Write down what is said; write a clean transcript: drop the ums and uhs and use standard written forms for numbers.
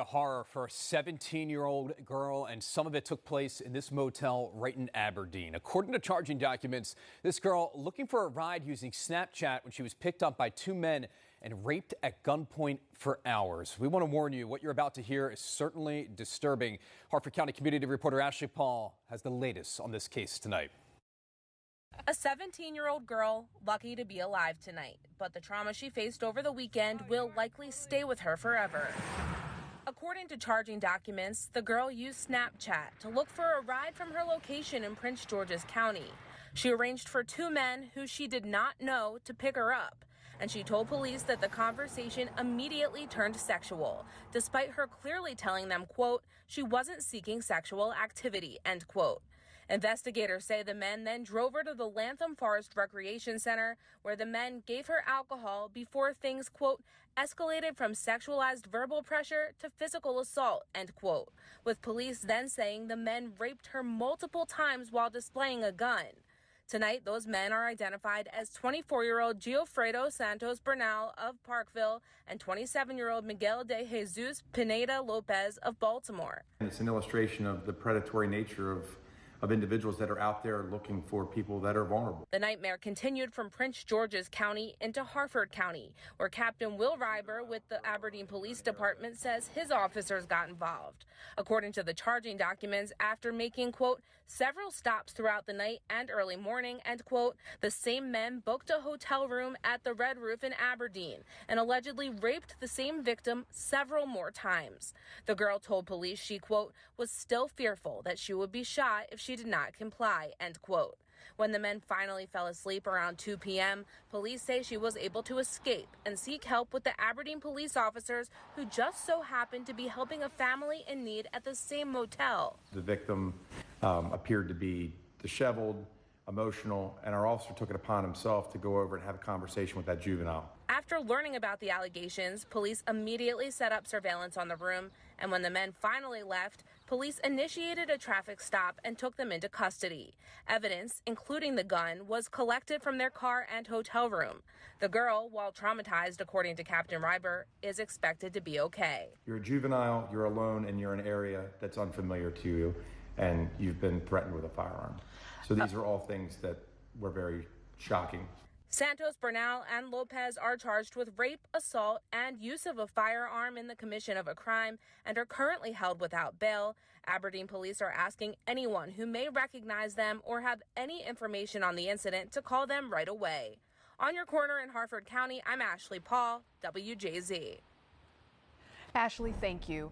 of horror for a 17-year-old girl, and some of it took place in this motel right in Aberdeen. According to charging documents, this girl looking for a ride using Snapchat when she was picked up by two men and raped at gunpoint for hours. We want to warn you, what you're about to hear is certainly disturbing. Harford County community reporter Ashley Paul has the latest on this case tonight. A 17-year-old girl lucky to be alive tonight, but the trauma she faced over the weekend will likely stay with her forever. According to charging documents, the girl used Snapchat to look for a ride from her location in Prince George's County. She arranged for two men who she did not know to pick her up, and she told police that the conversation immediately turned sexual, despite her clearly telling them, quote, she wasn't seeking sexual activity, end quote. Investigators say the men then drove her to the Lantham Forest Recreation Center, where the men gave her alcohol before things, quote, escalated from sexualized verbal pressure to physical assault, end quote, with police then saying the men raped her multiple times while displaying a gun. Tonight, those men are identified as 24-year-old Giofredo Santos Bernal of Parkville and 27-year-old Miguel de Jesus Pineda Lopez of Baltimore. It's an illustration of the predatory nature of individuals that are out there looking for people that are vulnerable. The nightmare continued from Prince George's County into Harford County, where Captain Will Reiber with the Aberdeen Police Department says his officers got involved. According to the charging documents, after making, quote, several stops throughout the night and early morning, end quote, the same men booked a hotel room at the Red Roof in Aberdeen and allegedly raped the same victim several more times. The girl told police she, quote, was still fearful that she would be shot if she did not comply, end quote. When the men finally fell asleep around 2 p.m., police say she was able to escape and seek help with the Aberdeen police officers who just so happened to be helping a family in need at the same motel. The victim appeared to be disheveled, emotional, and our officer took it upon himself to go over and have a conversation with that juvenile. After learning about the allegations, police immediately set up surveillance on the room, and when the men finally left, police initiated a traffic stop and took them into custody. Evidence, including the gun, was collected from their car and hotel room. The girl, while traumatized, according to Captain Reiber, is expected to be okay. You're a juvenile, you're alone, and you're in an area that's unfamiliar to you, and you've been threatened with a firearm. So these are all things that were very shocking. Santos Bernal and Lopez are charged with rape, assault, and use of a firearm in the commission of a crime and are currently held without bail. Aberdeen police are asking anyone who may recognize them or have any information on the incident to call them right away. On your corner in Harford County, I'm Ashley Paul, WJZ. Ashley, thank you.